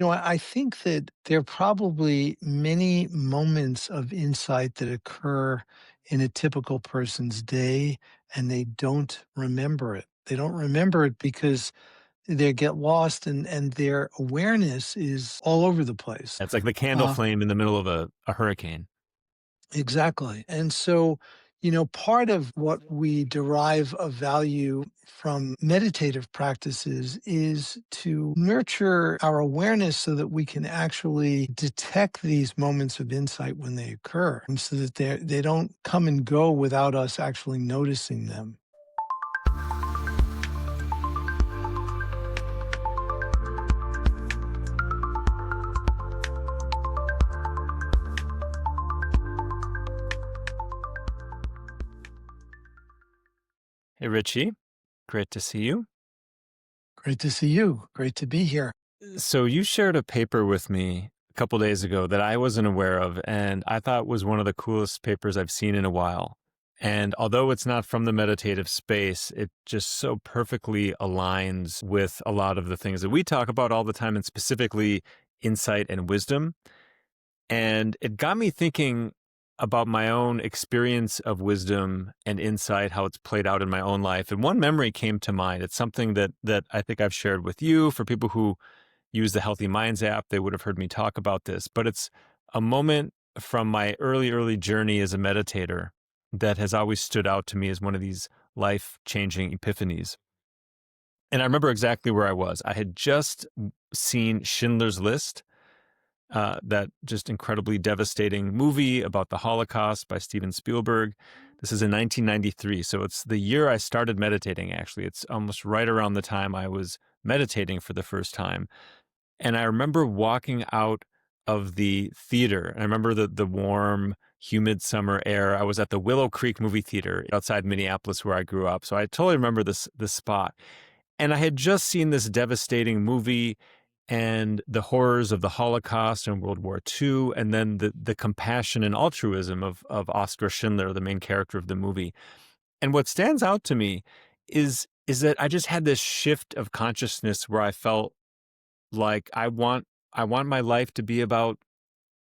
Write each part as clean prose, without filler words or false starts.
I think that there are probably many moments of insight that occur in a typical person's day, and they don't remember it. They don't remember it because they get lost, and their awareness is all over the place. It's like the candle Uh, flame in the middle of a hurricane. exactly. And so, part of what we derive of value from meditative practices is to nurture our awareness so that we can actually detect these moments of insight when they occur, and so that they don't come and go without us actually noticing them. Hey, Richie, great to see you. Great to see you. Great to be here. So you shared a paper with me a couple days ago that I wasn't aware of, and I thought was one of the coolest papers I've seen in a while. And although it's not from the meditative space, it just so perfectly aligns with a lot of the things that we talk about all the time, and specifically insight and wisdom. And it got me thinking about my own experience of wisdom and insight, how it's played out in my own life. And one memory came to mind. It's something that I think I've shared with you. For people who use the Healthy Minds app, they would have heard me talk about this. But it's a moment from my early journey as a meditator that has always stood out to me as one of these life-changing epiphanies. And I remember exactly where I was. I had just seen Schindler's List, that just incredibly devastating movie about the Holocaust by Steven Spielberg. This is in 1993. So it's the year I started meditating, actually. It's almost right around the time I was meditating for the first time. And I remember walking out of the theater. And I remember the warm, humid summer air. I was at the Willow Creek movie theater outside Minneapolis where I grew up. So I totally remember this spot. And I had just seen this devastating movie and the horrors of the Holocaust and World War II, and then the compassion and altruism of Oskar Schindler, the main character of the movie. And what stands out to me is that I just had this shift of consciousness where I felt like I want my life to be about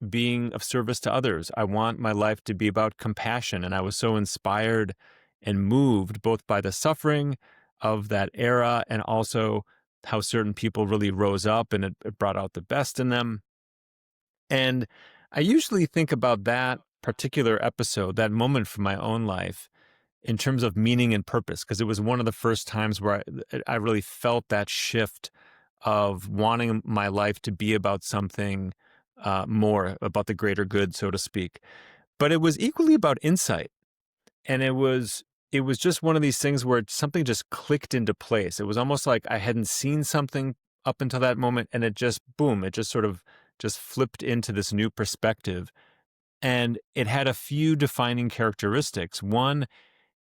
being of service to others. I want my life to be about compassion. And I was so inspired and moved both by the suffering of that era and also how certain people really rose up and it brought out the best in them. And I usually think about that particular episode, that moment from my own life, in terms of meaning and purpose, because it was one of the first times where I really felt that shift of wanting my life to be about something more, about the greater good, so to speak. But it was equally about insight. And it was just one of these things where something just clicked into place. It was almost like I hadn't seen something up until that moment, and it just, boom, it just sort of just flipped into this new perspective. And it had a few defining characteristics. One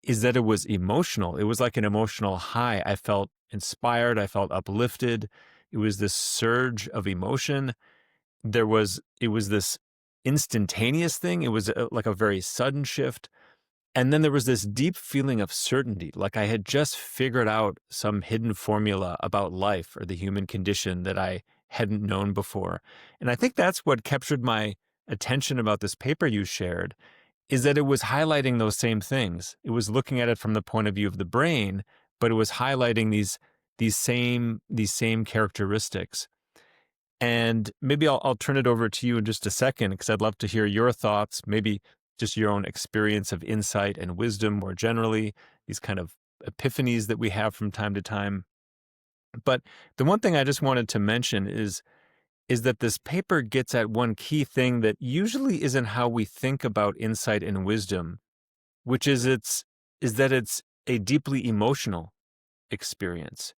is that it was emotional. It was like an emotional high. I felt inspired. I felt uplifted. It was this surge of emotion. It was this instantaneous thing. It was like a very sudden shift. And then there was this deep feeling of certainty, like I had just figured out some hidden formula about life or the human condition that I hadn't known before. And I think that's what captured my attention about this paper you shared, is that it was highlighting those same things. It was looking at it from the point of view of the brain, but it was highlighting these same characteristics. And maybe I'll turn it over to you in just a second, because I'd love to hear your thoughts, maybe just your own experience of insight and wisdom more generally, these kind of epiphanies that we have from time to time. But the one thing I just wanted to mention is that this paper gets at one key thing that usually isn't how we think about insight and wisdom, which is that it's a deeply emotional experience.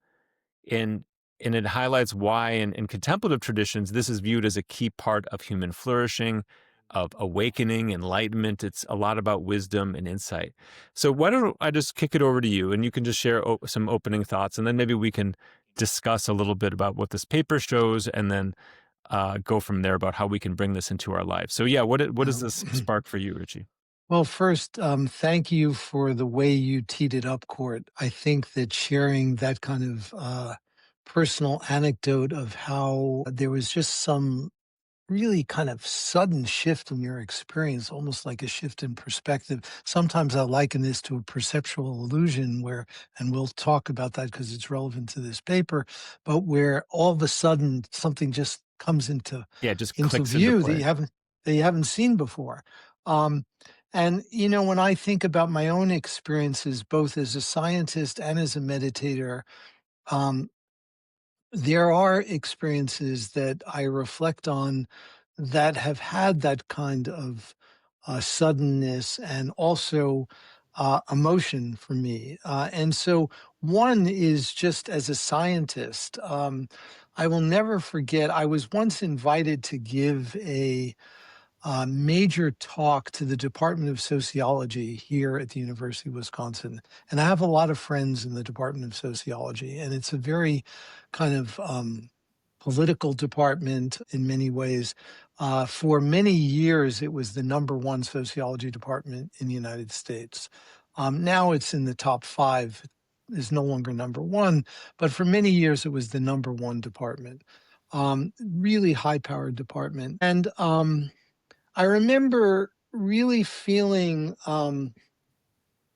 And and it highlights why in contemplative traditions this is viewed as a key part of human flourishing, of awakening, enlightenment. It's a lot about wisdom and insight. So why don't I just kick it over to you, and you can just share some opening thoughts, and then maybe we can discuss a little bit about what this paper shows, and then go from there about how we can bring this into our lives. So yeah, what does Um, this spark for you, Richie? Well, first, thank you for the way you teed it up, Court. I think that sharing that kind of personal anecdote of how there was just some really kind of sudden shift in your experience, almost like a shift in perspective. Sometimes I liken this to a perceptual illusion where, and we'll talk about that because it's relevant to this paper, but where all of a sudden something just comes Yeah, it just into clicks into view place. that you haven't seen before. Um, and when I think about my own experiences, both as a scientist and as a meditator, um, there are experiences that I reflect on that have had that kind of suddenness and also emotion for me. And so, one is just as a scientist, I will never forget, I was once invited to give a major talk to the Department of Sociology here at the University of Wisconsin. And I have a lot of friends in the Department of Sociology, and it's a very kind of political department in many ways. For many years, it was the number one sociology department in the United States. Now it's in the top five, is no longer number one, but for many years, it was the number one department. Really high powered department. And I remember really feeling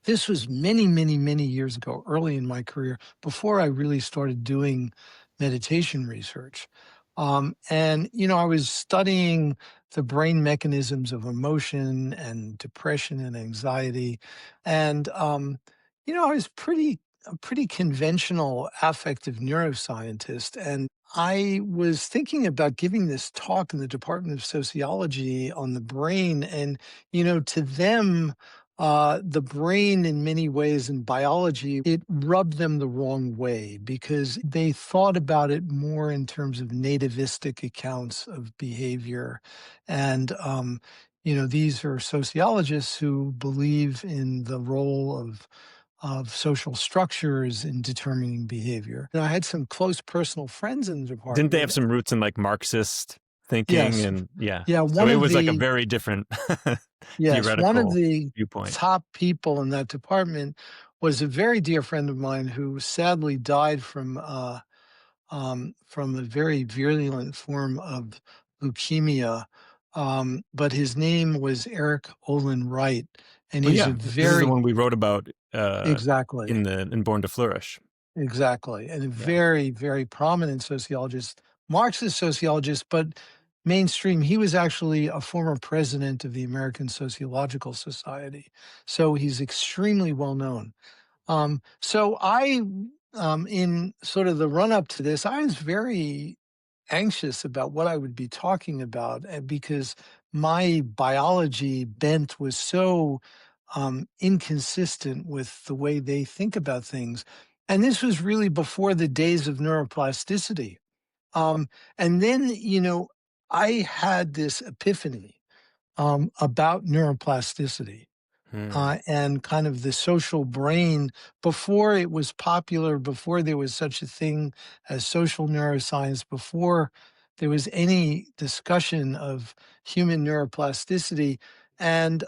this was many, many, many years ago, early in my career, before I really started doing meditation research. I was studying the brain mechanisms of emotion and depression and anxiety. And, I was a pretty conventional affective neuroscientist. And I was thinking about giving this talk in the Department of Sociology on the brain. And, to them, the brain, in many ways, in biology, it rubbed them the wrong way because they thought about it more in terms of nativistic accounts of behavior. And, these are sociologists who believe in the role of social structures in determining behavior. And I had some close personal friends in the Didn't they have department. some roots in like Marxist thinking? Yes. And yeah, Yeah. so it was like a very different One of theoretical the viewpoint. top people in that department was a very dear friend of mine who sadly died from a very virulent form of leukemia. But his name was Eric Olin Wright, and Oh he's yeah, a this is the very one we wrote about exactly. in Born to Flourish. Exactly. And a Yeah. very, very prominent sociologist, Marxist sociologist, but mainstream. He was actually a former president of the American Sociological Society. So he's extremely well known. In sort of the run up to this, I was very anxious about what I would be talking about because my biology bent was so inconsistent with the way they think about things. And this was really before the days of neuroplasticity. Um, and then, I had this epiphany about neuroplasticity Hmm. and kind of the social brain before it was popular, before there was such a thing as social neuroscience, before there was any discussion of human neuroplasticity. And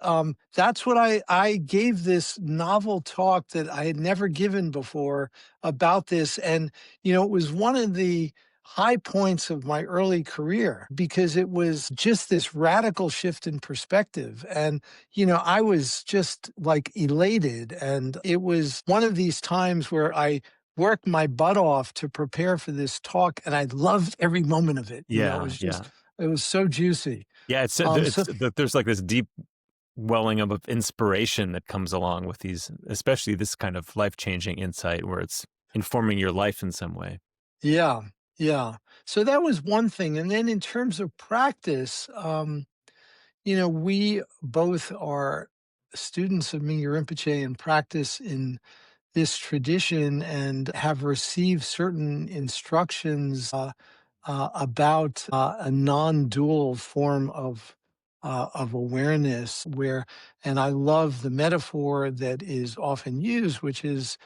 that's what I gave this novel talk that I had never given before about this. And, it was one of the high points of my early career because it was just this radical shift in perspective. And I was just like elated. And it was one of these times where I worked my butt off to prepare for this talk. And I loved every moment of it. Yeah, yeah. It was so juicy. Yeah, So, there's like this deep welling up of inspiration that comes along with these, especially this kind of life-changing insight where it's informing your life in some way. yeah, yeah. So that was one thing. And then in terms of practice, we both are students of Mingyur Rinpoche and practice in this tradition and have received certain instructions about a non-dual form of awareness and I love the metaphor that is often used, which is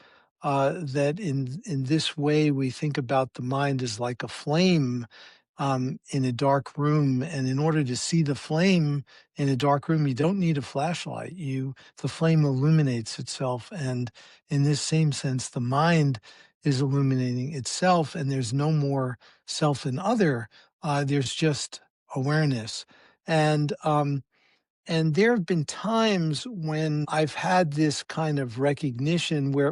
that in this way we think about the mind as like a flame in a dark room, and in order to see the flame in a dark room, you don't need a flashlight. The flame illuminates itself, and in this same sense, the mind is illuminating itself, and there's no more self and other. There's just awareness. And and there have been times when I've had this kind of recognition where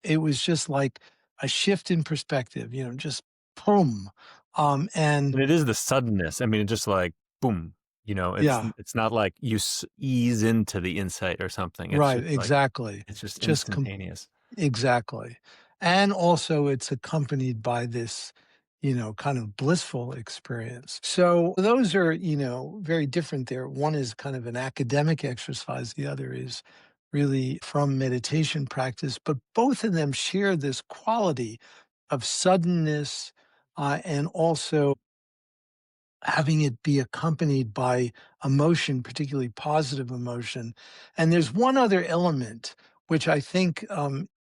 it was just like a shift in perspective, just boom. And And it is the suddenness. I mean, just like boom, yeah, it's not like you ease into the insight or something. It's right, just like exactly. it's just Just instantaneous. exactly. And also it's accompanied by this, kind of blissful experience. So those are, very different there. One is kind of an academic exercise, the other is really from meditation practice, but both of them share this quality of suddenness, and also having it be accompanied by emotion, particularly positive emotion. And there's one other element which I think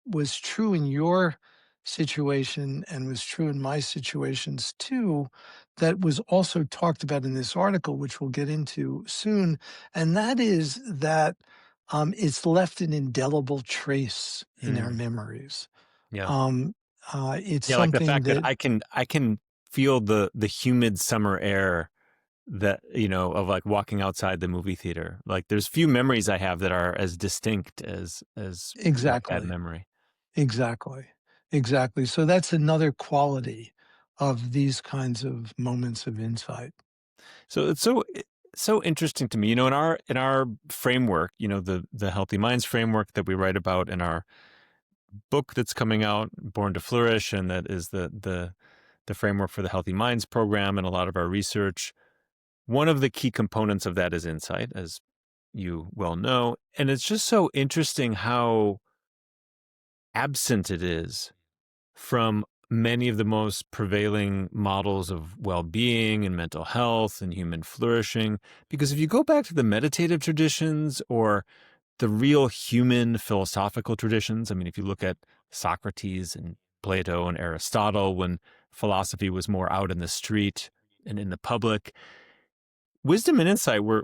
was true in your situation and was true in my situations too, that was also talked about in this article, which we'll get into soon. And that is that it's left an indelible trace in our Mm, memories. yeah. Um, it's Yeah, like the something fact that that I can feel the humid summer air that, of like walking outside the movie theater. Like there's few memories I have that are as distinct as that exactly. memory. Exactly. Exactly. So that's another quality of these kinds of moments of insight. So it's so interesting to me. In our framework, the Healthy Minds framework that we write about in our book that's coming out, Born to Flourish, and that is the framework for the Healthy Minds program and a lot of our research. One of the key components of that is insight, as you well know. And it's just so interesting how absent it is from many of the most prevailing models of well-being and mental health and human flourishing. Because if you go back to the meditative traditions or the real human philosophical traditions, I mean, if you look at Socrates and Plato and Aristotle, when philosophy was more out in the street and in the public, wisdom and insight were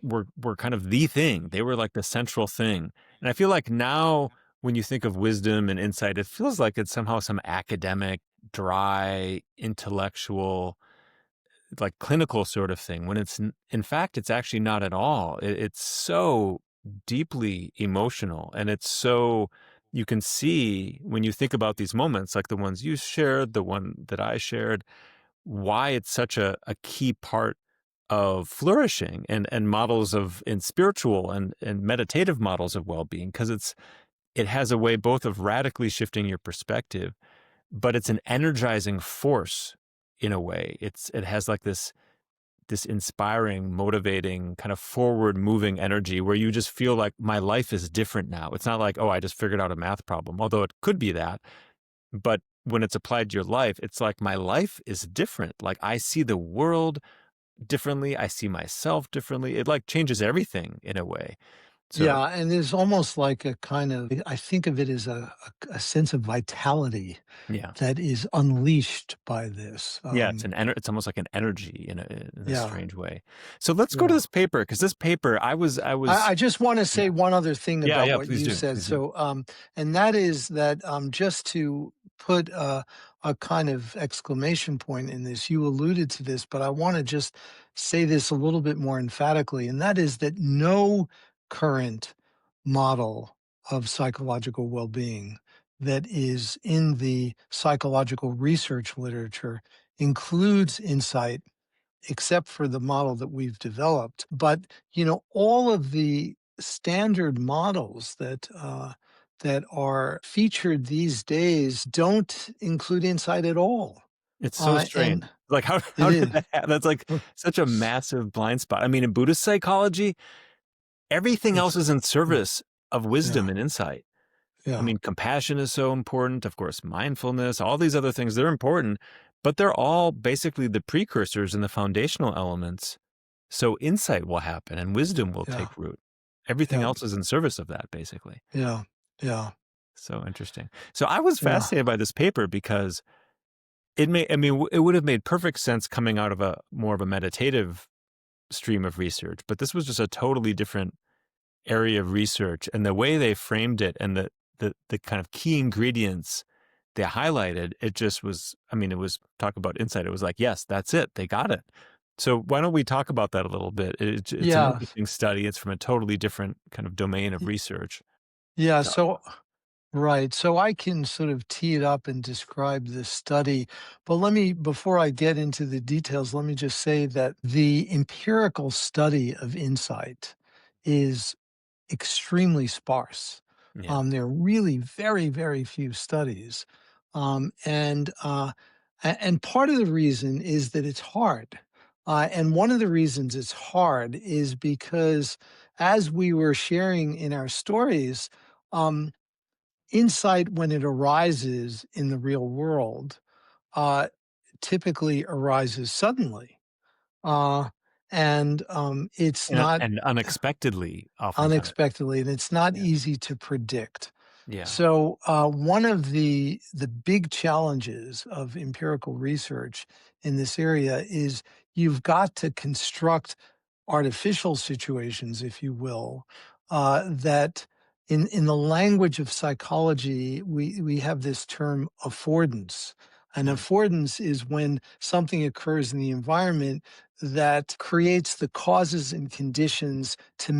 kind of the thing. They were like the central thing. And I feel like now when you think of wisdom and insight, it feels like it's somehow some academic, dry, intellectual, like clinical sort of thing, when in fact it's actually not at all. It's so deeply emotional, and it's so, you can see when you think about these moments like the ones you shared, the one that I shared, why it's such a key part of flourishing and models of in spiritual and meditative models of well-being, because it has a way both of radically shifting your perspective, but it's an energizing force in a way. It has like this inspiring, motivating, kind of forward moving energy where you just feel like my life is different now. It's not like, oh, I just figured out a math problem, although it could be that. But when it's applied to your life, it's like my life is different. Like I see the world differently. I see myself differently. It like changes everything in a way. So Yeah, and there's almost like a kind of, I think of it as a sense of vitality yeah. that is unleashed by this. Yeah, it's almost like an energy in a Yeah, strange way. So let's go to yeah. this paper, because this paper I was I just want to yeah. say one other thing Yeah, about yeah, what please you do. said. Please do. So, and that is that just to put a kind of exclamation point in this, you alluded to this, but I want to just say this a little bit more emphatically, and that is that no current model of psychological well being that is in the psychological research literature includes insight except for the model that we've developed. But, all of the standard models that are featured these days don't include insight at all. It's so strange. And Like how it how did is. that that's like such a massive blind spot. I mean, in Buddhist psychology, everything else It's is in service of wisdom yeah, and insight. I yeah, mean, compassion is so important, of course, mindfulness, all these other things, they're important, but they're all basically the precursors and the foundational elements. So insight will happen and wisdom will yeah, take root. Everything yeah, else is in service of that, basically. yeah, yeah, So interesting. So I was yeah, fascinated by this paper because it would have made perfect sense coming out of a more of a meditative stream of research, but this was just a totally different area of research, and the way they framed it and the kind of key ingredients they highlighted, it just was, I mean, it was talk about insight. It was like, yes, that's it. They got it. So why don't we talk about that a little bit? It's an Yeah. interesting study. It's from a totally different kind of domain of y- research. Yeah. So, So, right. So I can sort of tee it up and describe this study. But before I get into the details, let me just say that the empirical study of insight is extremely sparse. yeah. There are really very, very few studies. And part of the reason is that it's hard. And one of the reasons it's hard is because, as we were sharing in our stories, um, insight, when it arises in the real world, uh, typically arises suddenly. Uh, and it's not And unexpectedly, oftentimes. unexpectedly, and it's not Yeah. easy to predict. Yeah. So, one of the big challenges of empirical research in this area is you've got to construct artificial situations, if you will, that in the language of psychology, we have this term affordance. An Mm. affordance is when something occurs in the environment that creates the causes and conditions to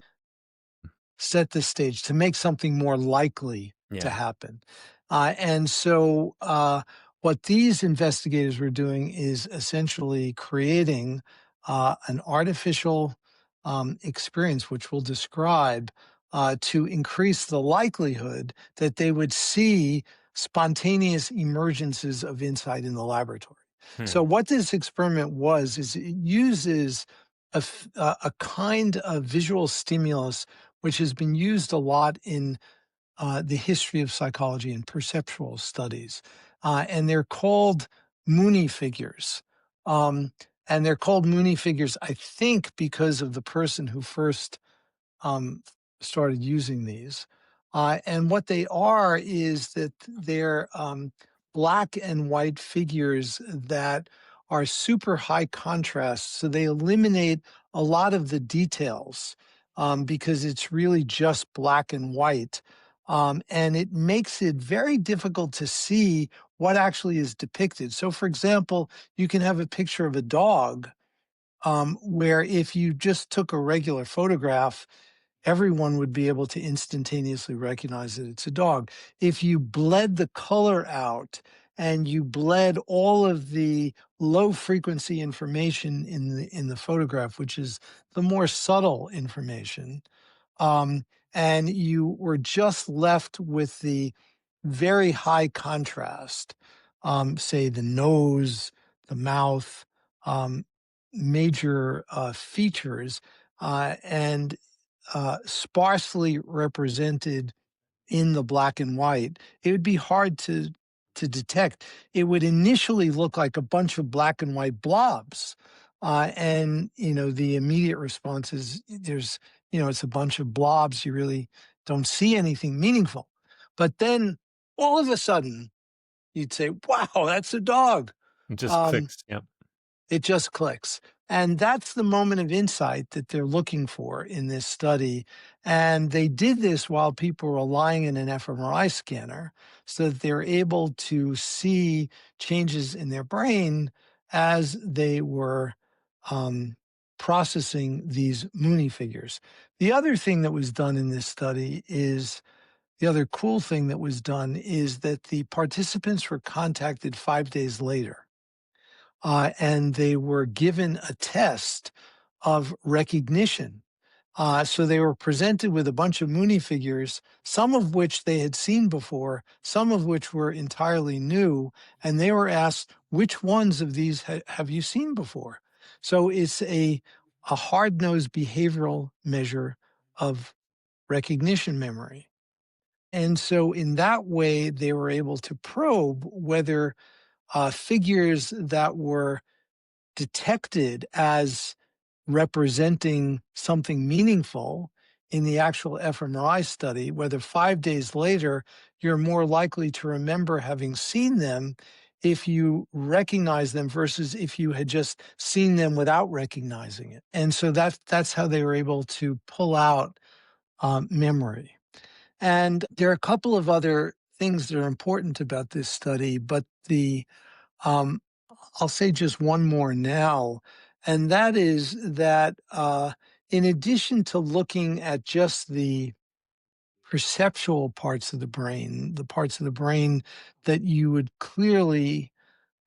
set the stage, to make something more likely to Yeah. happen. And so, what these investigators were doing is essentially creating an artificial experience, which we'll describe, to increase the likelihood that they would see spontaneous emergences of insight in the laboratory. Hmm. So, what this experiment was is it uses a kind of visual stimulus which has been used a lot in the history of psychology and perceptual studies. And they're called Mooney figures. Um, and they're called Mooney figures, I think, because of the person who first um, started using these. And what they are is that they're black and white figures that are super high contrast. So they eliminate a lot of the details because it's really just black and white. And it makes it very difficult to see what actually is depicted. So, for example, you can have a picture of a dog where if you just took a regular photograph, everyone would be able to instantaneously recognize that it's a dog. If you bled the color out and you bled all of the low frequency information in the photograph, which is the more subtle information, um, and you were just left with the very high contrast, say the nose, the mouth, um, major features, and sparsely represented in the black and white, it would be hard to detect. It would initially look like a bunch of black and white blobs, and the immediate response is it's a bunch of blobs. You really don't see anything meaningful, but then all of a sudden you'd say, "Wow, that's a dog." It just Um, clicks. Yep. it just clicks. And that's the moment of insight that they're looking for in this study. And they did this while people were lying in an fMRI scanner so that they're able to see changes in their brain as they were um, processing these Mooney figures. The other thing that was done in this study is the other cool thing that was done is that the participants were contacted 5 days later and they were given a test of recognition. So they were presented with a bunch of Mooney figures, some of which they had seen before, some of which were entirely new, and they were asked, "Which ones of these have you seen before?" So it's a hard-nosed behavioral measure of recognition memory. And so in that way, they were able to probe whether figures that were detected as representing something meaningful in the actual fMRI study, whether 5 days later you're more likely to remember having seen them if you recognize them versus if you had just seen them without recognizing it. And so that's how they were able to pull out memory. And there are a couple of other things that are important about this study, but um, I'll say just one more now, and that is that in addition to looking at just the perceptual parts of the brain, the parts of the brain that you would clearly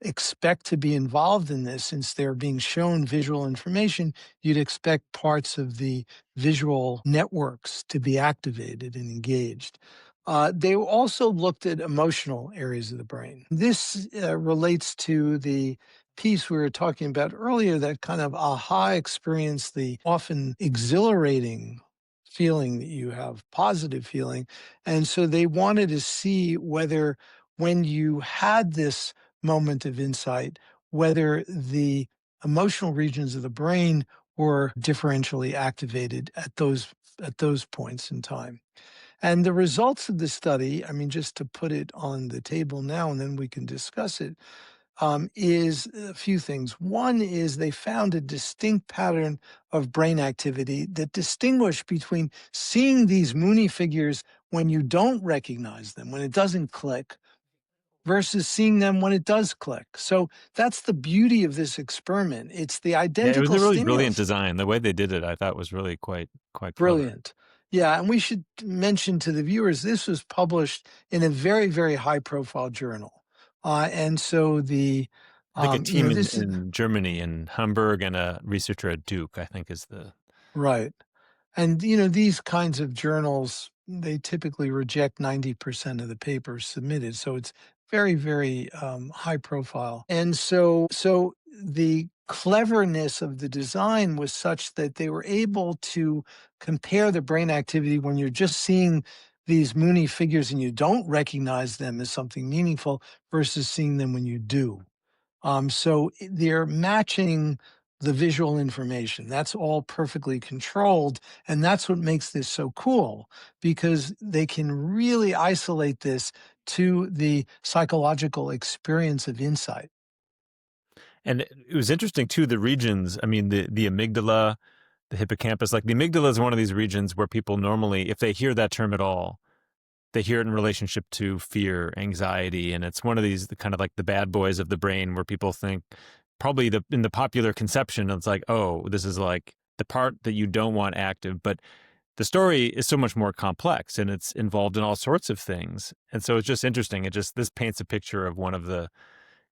expect to be involved in this since they're being shown visual information, you'd expect parts of the visual networks to be activated and engaged. They also looked at emotional areas of the brain. This relates to the piece we were talking about earlier, that kind of aha experience, the often exhilarating feeling that you have, positive feeling. And so they wanted to see whether when you had this moment of insight, whether the emotional regions of the brain were differentially activated at those points in time. And the results of the study, I mean, just to put it on the table now, and then we can discuss it, is a few things. One is they found a distinct pattern of brain activity that distinguished between seeing these Mooney figures when you don't recognize them, when it doesn't click, versus seeing them when it does click. So that's the beauty of this experiment. It's the Yeah, it was identical a really brilliant stimulus. design. The way they did it, I thought was really quite clever. Brilliant. Yeah, and we should mention to the viewers this was published in a very, very high profile journal. And so I think a you know, team this is in Germany, in Hamburg, and a researcher at Duke, I think is the right. And, you know, these kinds of journals, they typically reject 90% of the papers submitted. So it's very, very high profile. And so the cleverness of the design was such that they were able to compare the brain activity when you're just seeing these Mooney figures and you don't recognize them as something meaningful versus seeing them when you do. They're matching the visual information. That's all perfectly controlled. And that's what makes this so cool because they can really isolate this to the psychological experience of insight. and it was interesting too, the regions. I mean, the amygdala, the hippocampus, like the amygdala is one of these regions where people normally, if they hear that term at all, they hear it in relationship to fear, anxiety, and it's one of these kind of like the bad boys of the brain where people think probably in the popular conception, it's like, oh, this is like the part that you don't want active, but the story is so much more complex and it's involved in all sorts of things. And so it's just interesting. This paints a picture of one of the,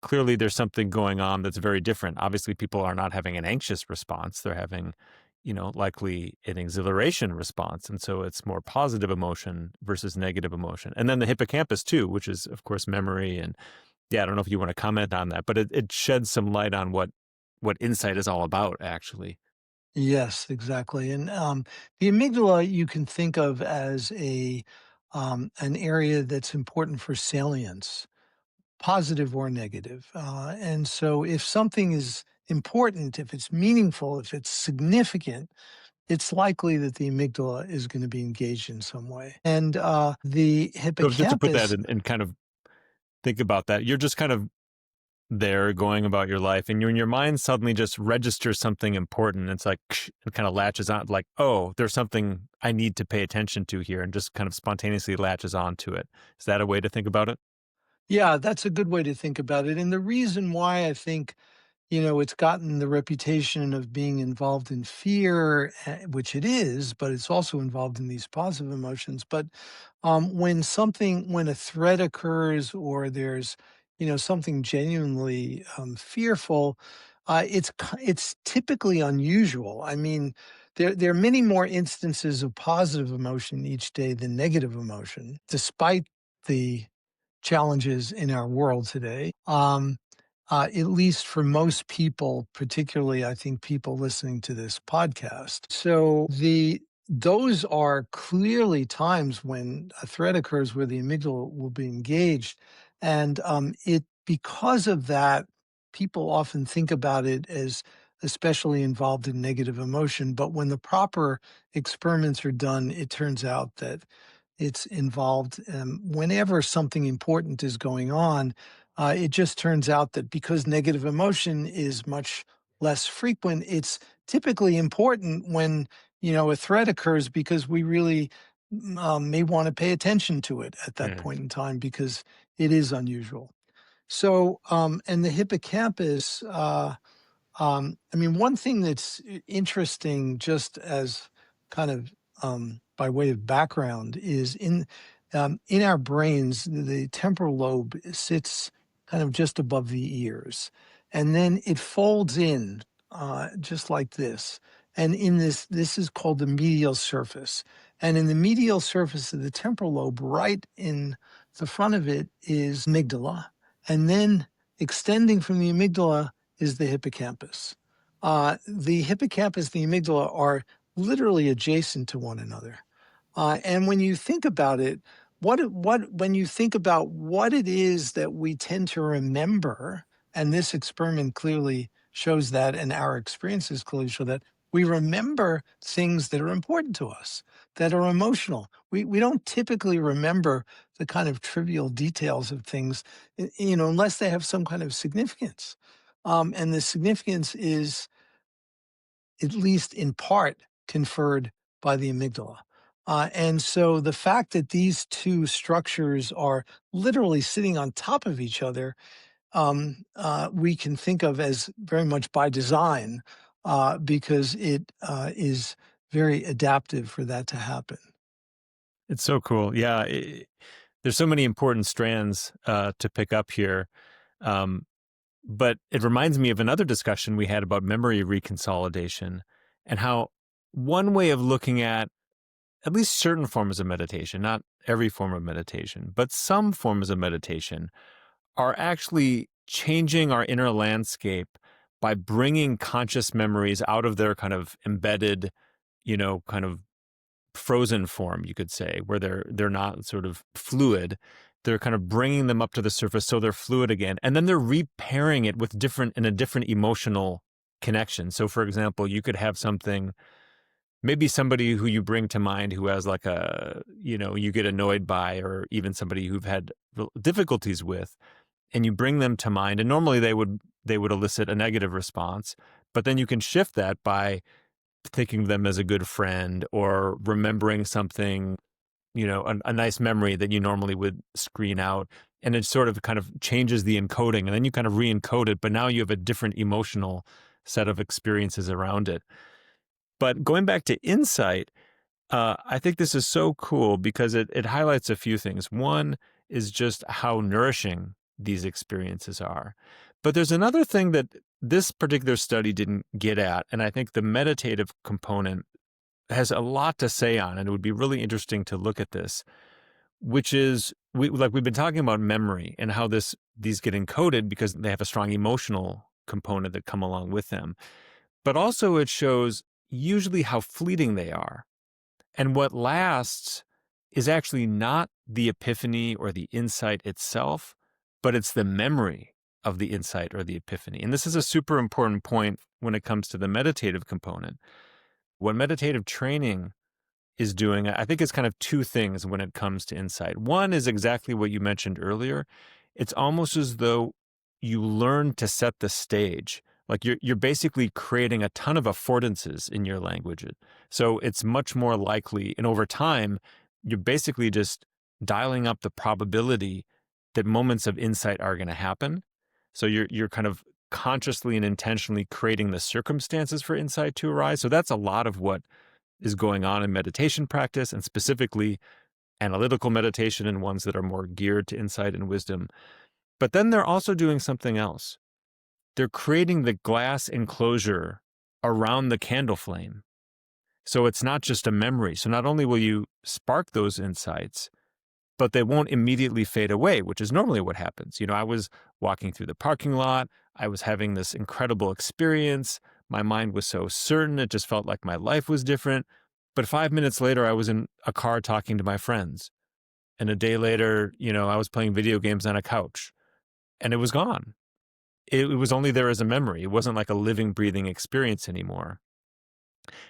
clearly there's something going on that's very different. Obviously, people are not having an anxious response. They're having, likely an exhilaration response. And so it's more positive emotion versus negative emotion. And then the hippocampus too, which is of course memory. And yeah, I don't know if you want to comment on that, but it sheds some light on what insight is all about, actually. Yes, exactly. And the amygdala you can think of as an area that's important for salience, positive or negative. And so if something is important, if it's meaningful, if it's significant, it's likely that the amygdala is going to be engaged in some way. And the So just to put that hippocampus, in kind of think about that, you're just kind of there going about your life and your mind suddenly just registers something important. It's like it kind of latches on like, oh, there's something I need to pay attention to here, and just kind of spontaneously latches on to it. Is that a way to think about it? yeah, that's a good way to think about it. And the reason why I think it's gotten the reputation of being involved in fear, which it is, but it's also involved in these positive emotions. But when a threat occurs or there's, something genuinely fearful, it's typically unusual. I mean, there are many more instances of positive emotion each day than negative emotion, despite the challenges in our world today. At least for most people, particularly I think people listening to this podcast. So those are clearly times when a threat occurs where the amygdala will be engaged, and it because of that, people often think about it as especially involved in negative emotion. But when the proper experiments are done, it turns out that it's involved. Whenever something important is going on, it just turns out that because negative emotion is much less frequent, it's typically important when a threat occurs because we really may want to pay attention to it at that Yeah. point in time because it is unusual. So, and the hippocampus, I mean, one thing that's interesting, just as kind of by way of background, is in our brains, the temporal lobe sits kind of just above the ears, and then it folds in just like this. And in this is called the medial surface. And in the medial surface of the temporal lobe, right in the front of it is amygdala, and then extending from the amygdala is the hippocampus. The hippocampus and the amygdala are literally adjacent to one another. And when you think about it, when you think about what it is that we tend to remember, and this experiment clearly shows that, and our experiences clearly show that, we remember things that are important to us, that are emotional. We don't typically remember the kind of trivial details of things, unless they have some kind of significance. And the significance is, at least in part, conferred by the amygdala. And so the fact that these two structures are literally sitting on top of each other, we can think of as very much by design, because it is very adaptive for that to happen. It's so cool. Yeah. There's so many important strands to pick up here. Um, but it reminds me of another discussion we had about memory reconsolidation and how one way of looking at least certain forms of meditation, not every form of meditation, but some forms of meditation are actually changing our inner landscape by bringing conscious memories out of their kind of embedded, kind of frozen form, you could say, where they're not sort of fluid. They're kind of bringing them up to the surface so they're fluid again, and then they're repairing it with a different emotional connection. So, for example, you could have something, maybe somebody who you bring to mind who has like you get annoyed by, or even somebody you've had difficulties with, and you bring them to mind, and normally they would elicit a negative response, but then you can shift that by thinking of them as a good friend or remembering something, a nice memory that you normally would screen out. And it sort of kind of changes the encoding, and then you kind of re-encode it, but now you have a different emotional set of experiences around it. But going back to insight, I think this is so cool because it highlights a few things. One is just how nourishing these experiences are. But there's another thing that this particular study didn't get at, and I think the meditative component has a lot to say on, and it would be really interesting to look at this, which is we've been talking about memory and how these get encoded because they have a strong emotional component that come along with them. But also it shows usually how fleeting they are. And what lasts is actually not the epiphany or the insight itself, but it's the memory of the insight or the epiphany. And this is a super important point when it comes to the meditative component. What meditative training is doing, I think, is kind of two things when it comes to insight. One is exactly what you mentioned earlier. It's almost as though you learn to set the stage. Like you're basically creating a ton of affordances in your language. So it's much more likely, and over time, you're basically just dialing up the probability that moments of insight are going to happen. So you're kind of consciously and intentionally creating the circumstances for insight to arise. So that's a lot of what is going on in meditation practice, and specifically analytical meditation and ones that are more geared to insight and wisdom. But then they're also doing something else. They're creating the glass enclosure around the candle flame. So it's not just a memory. So not only will you spark those insights, but they won't immediately fade away, which is normally what happens. I was walking through the parking lot. I was having this incredible experience. My mind was so certain. It just felt like my life was different. But 5 minutes later, I was in a car talking to my friends. And a day later, I was playing video games on a couch, and it was gone. It was only there as a memory. It wasn't like a living, breathing experience anymore.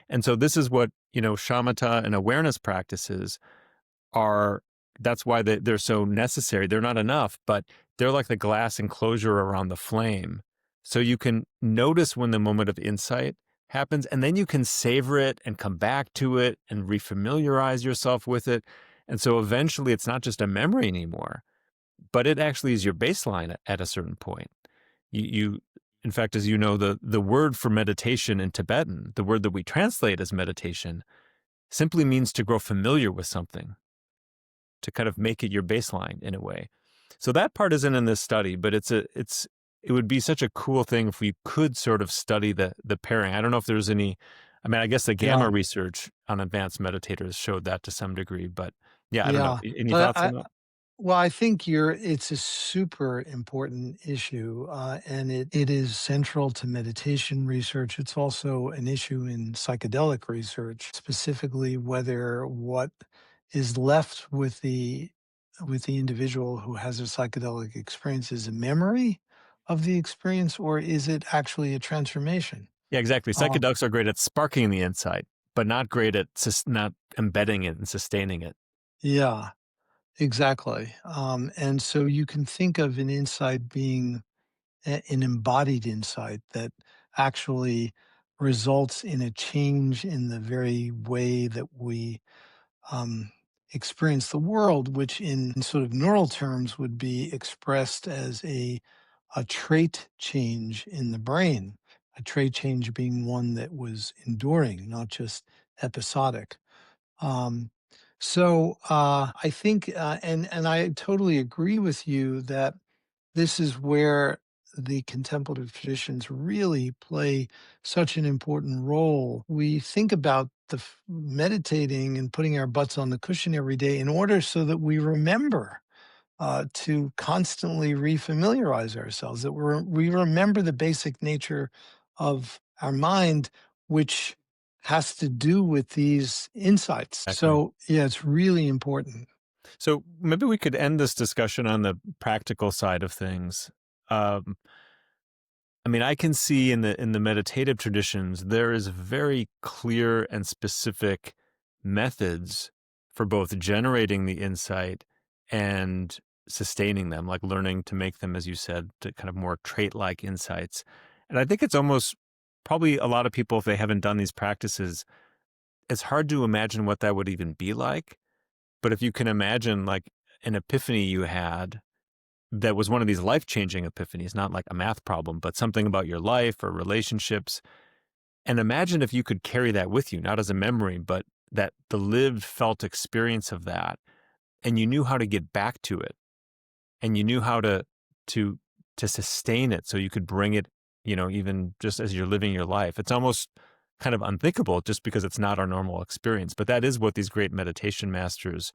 And so this is what, shamatha and awareness practices are. That's why they're so necessary. They're not enough, but they're like the glass enclosure around the flame. So you can notice when the moment of insight happens, and then you can savor it and come back to it and refamiliarize yourself with it. And so eventually it's not just a memory anymore, but it actually is your baseline at a certain point. You in fact, as you know, the word for meditation in Tibetan, the word that we translate as meditation, simply means to grow familiar with something, to kind of make it your baseline in a way. So that part isn't in this study, but it would be such a cool thing if we could sort of study the pairing. I don't know if there's any. I mean, I guess the Yeah. gamma research on advanced meditators showed that to some degree, but yeah, I don't know. Yeah. Any Uh, thoughts I on that? Well, I think it's a super important issue, and it is central to meditation research. It's also an issue in psychedelic research, specifically whether what is left with the individual who has a psychedelic experience is a memory of the experience, or is it actually a transformation? Yeah, exactly. Uh, Psychedelics are great at sparking the insight, but not great at not embedding it and sustaining it. yeah, exactly. And so you can think of an insight being an embodied insight that actually results in a change in the very way that we um, experience the world, which in sort of neural terms would be expressed as a trait change in the brain, a trait change being one that was enduring, not just episodic. Um, I think, and I totally agree with you that this is where the contemplative traditions really play such an important role. We think about meditating and putting our butts on the cushion every day in order so that we remember to constantly refamiliarize ourselves, that we remember the basic nature of our mind, which has to do with these insights. Exactly. So, yeah, it's really important. So maybe we could end this discussion on the practical side of things. Um, I mean, I can see in the meditative traditions there is very clear and specific methods for both generating the insight and sustaining them, like learning to make them, as you said, to kind of more trait-like insights. And I think it's almost probably a lot of people, if they haven't done these practices, it's hard to imagine what that would even be like. But if you can imagine like an epiphany you had that was one of these life-changing epiphanies, not like a math problem, but something about your life or relationships. And imagine if you could carry that with you, not as a memory, but that the lived felt experience of that, and you knew how to get back to it, and you knew how to to sustain it so you could bring it, even just as you're living your life. It's almost kind of unthinkable just because it's not our normal experience. But that is what these great meditation masters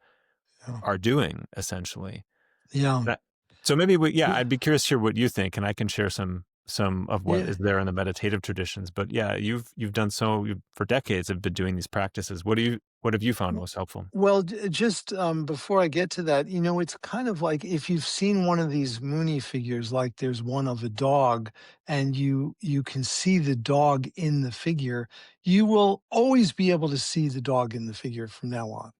Yeah. are doing essentially. Yeah. That so maybe yeah, Yeah. I'd be curious to hear what you think, and I can share some of what Yeah. is there in the meditative traditions. But yeah, you've done so you've, for decades have been doing these practices. What have you found most helpful? Well, just before I get to that, it's kind of like if you've seen one of these Mooney figures, like there's one of a dog, and you can see the dog in the figure, you will always be able to see the dog in the figure from now on.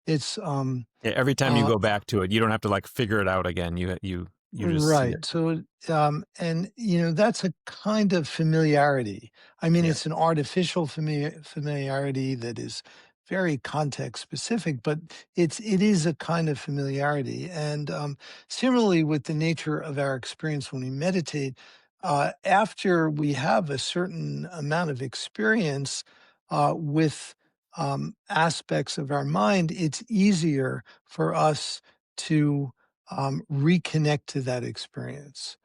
It's Yeah, every time you uh, go back to it, you don't have to like figure it out again. You just see it. Right. So, and that's a kind of familiarity. I mean, Yeah. it's an artificial familiarity that is very context specific, but it is a kind of familiarity. And similarly, with the nature of our experience when we meditate, after we have a certain amount of experience with aspects of our mind, it's easier for us to reconnect to that experience.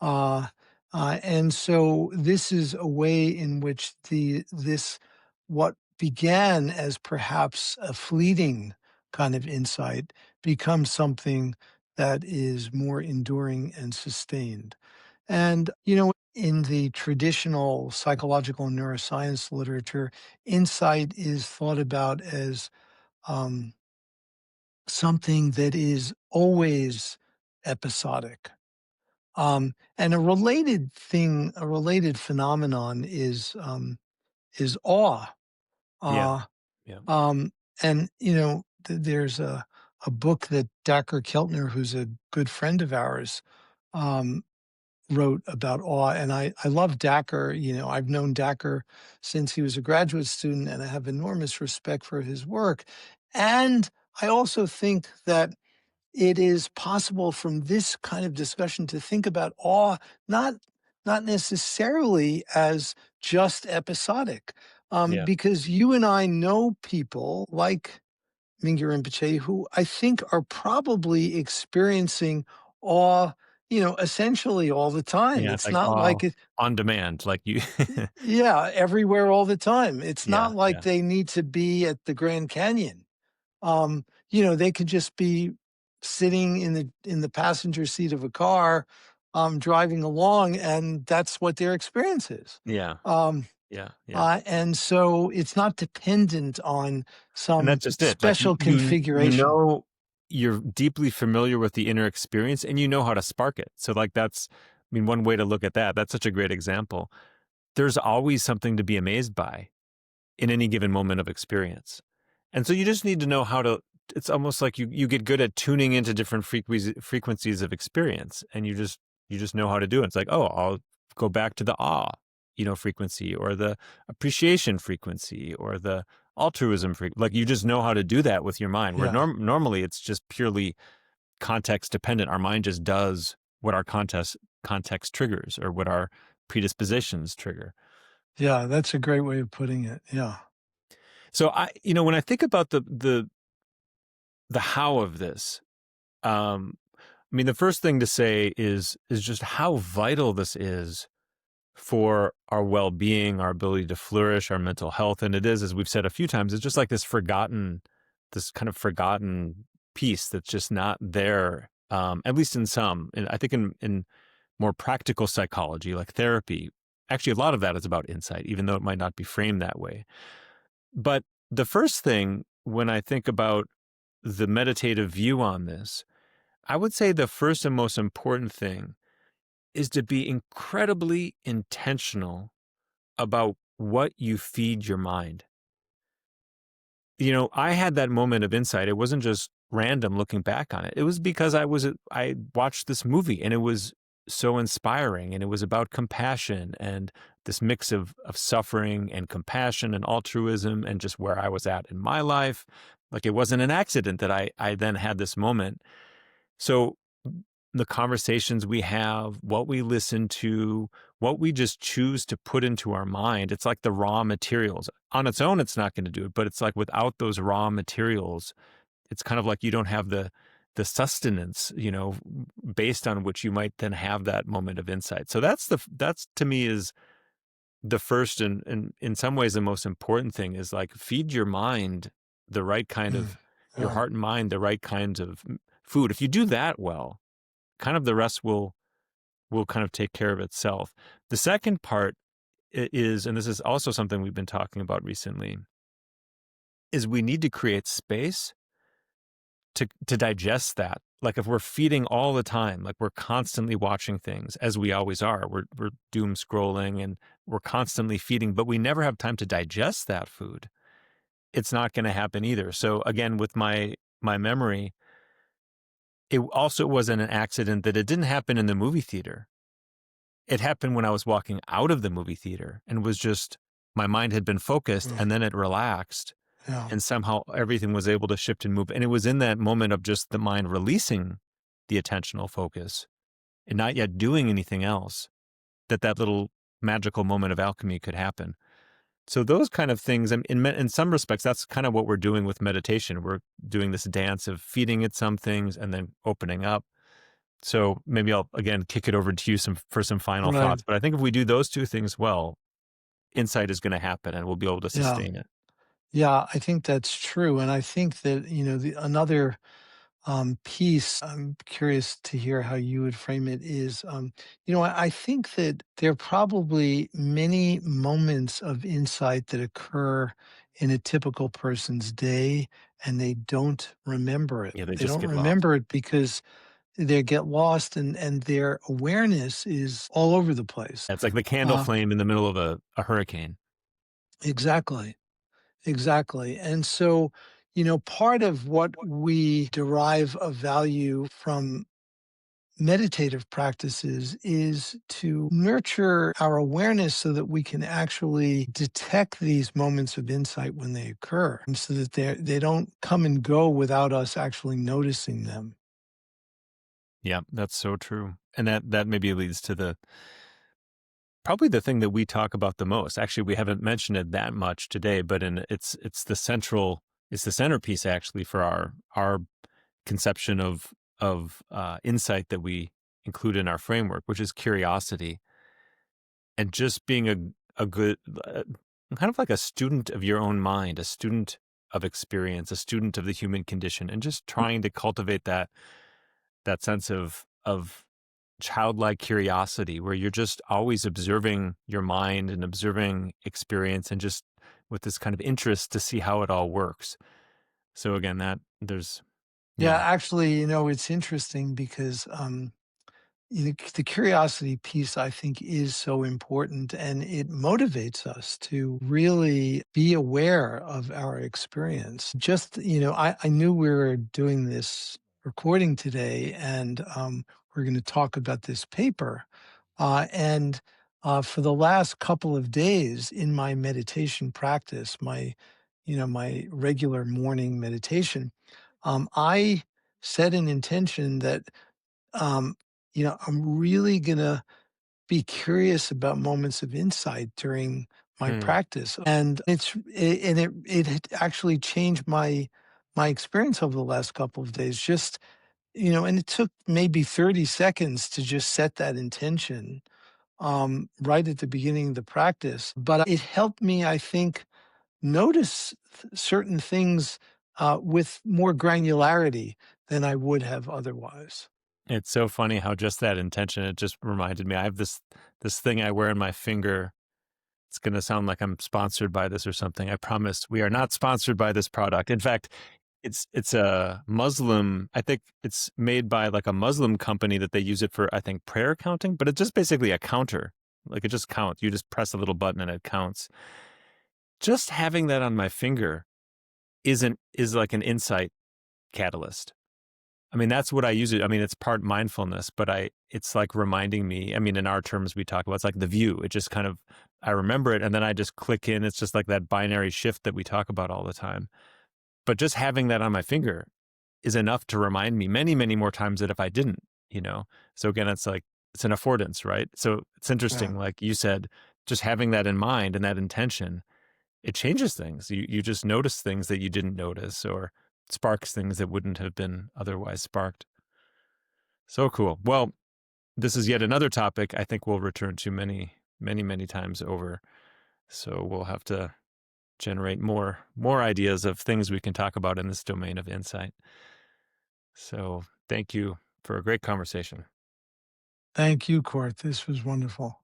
Uh, and so this is a way in which what began as perhaps a fleeting kind of insight becomes something that is more enduring and sustained. And, in the traditional psychological and neuroscience literature, insight is thought about as um, something that is always episodic. And a related phenomenon is awe. Yeah. Uh, Yeah. and there's a book that Dacher Keltner, who's a good friend of ours, um, wrote about awe. And I love Dacker. I've known Dacker since he was a graduate student, and I have enormous respect for his work. And I also think that it is possible from this kind of discussion to think about awe not not necessarily as just episodic, Yeah. because you and I know people like Mingyur Rinpoche who I think are probably experiencing awe, essentially all the time. Yeah. It's It's like not like all it, on demand. Like you, yeah, everywhere all the time. It's yeah. not like Yeah. they need to be at the Grand Canyon. They could just be sitting in the passenger seat of a car, driving along, and that's what their experience is. Yeah. Um, Yeah. Yeah. and so it's not dependent on And some that's just it. Like special you configuration. know, you're deeply familiar with the inner experience and you know how to spark it. So like I mean, one way to look at that, that's such a great example. There's always something to be amazed by in any given moment of experience. And so you just need to know how to, it's almost like you get good at tuning into different frequencies of experience, and you just know how to do it. It's like, oh, I'll go back to the awe, frequency, or the appreciation frequency, or the altruism frequency. Like you just know how to do that with your mind, where Yeah. normally it's just purely context dependent. Our mind just does what our context triggers, or what our predispositions trigger. Yeah, that's a great way of putting it. Yeah. So when I think about the how of this, um, I mean, the first thing to say is just how vital this is for our well-being, our ability to flourish, our mental health. And it is, as we've said a few times, it's just like this kind of forgotten piece that's just not there, at least in some. And I think in more practical psychology, like therapy, actually a lot of that is about insight, even though it might not be framed that way. But the first thing, when I think about the meditative view on this, I would say the first and most important thing is to be incredibly intentional about what you feed your mind. I had that moment of insight. It wasn't just random looking back on it. It was because I watched this movie and it was so inspiring, and it was about compassion and this mix of suffering and compassion and altruism and just where I was at in my life. Like it wasn't an accident that I then had this moment. So the conversations we have, what we listen to, what we just choose to put into our mind, it's like the raw materials. On its own, it's not going to do it, but it's like without those raw materials, it's kind of like you don't have the sustenance, based on which you might then have that moment of insight. So that's to me is the first and in some ways the most important thing is like feed your mind the right kind Mm, of your yeah. heart and mind, the right kinds of food. If you do that well, kind of the rest will kind of take care of itself. The second part is, and this is also something we've been talking about recently, is we need to create space to digest that. Like if we're feeding all the time, like we're constantly watching things, as we always are, we're doom scrolling and we're constantly feeding, but we never have time to digest that food. It's not going to happen either. So again, with my memory, it also wasn't an accident that it didn't happen in the movie theater. It happened when I was walking out of the movie theater, and was just my mind had been focused Mm, and then it relaxed, yeah. and somehow everything was able to shift and move. And it was in that moment of just the mind releasing the attentional focus and not yet doing anything else, that little magical moment of alchemy could happen. So those kind of things, in some respects, that's kind of what we're doing with meditation. We're doing this dance of feeding it some things and then opening up. So maybe I'll again kick it over to you for some final Right. thoughts. But I think if we do those two things well, insight is going to happen and we'll be able to Yeah. sustain it. Yeah, I think that's true. And I think that, another piece, I'm curious to hear how you would frame it, is, I think that there are probably many moments of insight that occur in a typical person's day, and they don't remember it. Yeah, they They just don't get lost. remember it because they get lost, and their awareness is all over the place. It's like the candle Uh, flame in the middle of a hurricane. exactly. Exactly. And so, part of what we derive of value from meditative practices is to nurture our awareness so that we can actually detect these moments of insight when they occur, and so that they don't come and go without us actually noticing them. Yeah, that's so true. And that maybe leads to the probably the thing that we talk about the most. Actually, we haven't mentioned it that much today, but it's the centerpiece actually for our conception of insight that we include in our framework, which is curiosity and just being a good kind of like a student of your own mind, a student of experience, a student of the human condition, and just trying to cultivate that sense of childlike curiosity where you're just always observing your mind and observing experience and just with this kind of interest to see how it all works. So again, that there's Yeah, yeah. actually, it's interesting because the curiosity piece, I think, is so important, and it motivates us to really be aware of our experience. Just, I knew we were doing this recording today, and we're going to talk about this paper. And for the last couple of days in my meditation practice, my regular morning meditation, I set an intention that um, I'm really gonna be curious about moments of insight during my Hmm. practice, and it had actually changed my experience over the last couple of days. Just and it took maybe 30 seconds to just set that intention right at the beginning of the practice, but it helped me, I think, notice certain things with more granularity than I would have otherwise. It's so funny how just that intention, it just reminded me. I have this thing I wear on my finger. It's going to sound like I'm sponsored by this or something. I promise we are not sponsored by this product. In fact, it's a Muslim, I think it's made by like a Muslim company that they use it for, I think, prayer counting, but it's just basically a counter. Like it just counts. You just press a little button and it counts. Just having that on my finger is like an insight catalyst. I mean, that's what I use it. I mean, it's part mindfulness, but it's like reminding me. I mean, in our terms, we talk about it's like the view. It just kind of, I remember it and then I just click in. It's just like that binary shift that we talk about all the time. But just having that on my finger is enough to remind me many, many more times that if I didn't, you know? So again, it's like, it's an affordance, right? So it's Yeah. interesting. Like you said, just having that in mind and that intention, it changes things. You just notice things that you didn't notice or sparks things that wouldn't have been otherwise sparked. So cool. Well, this is yet another topic I think we'll return to many, many, many times over. So we'll have to generate more ideas of things we can talk about in this domain of insight. So thank you for a great conversation. Thank you, Cort. This was wonderful.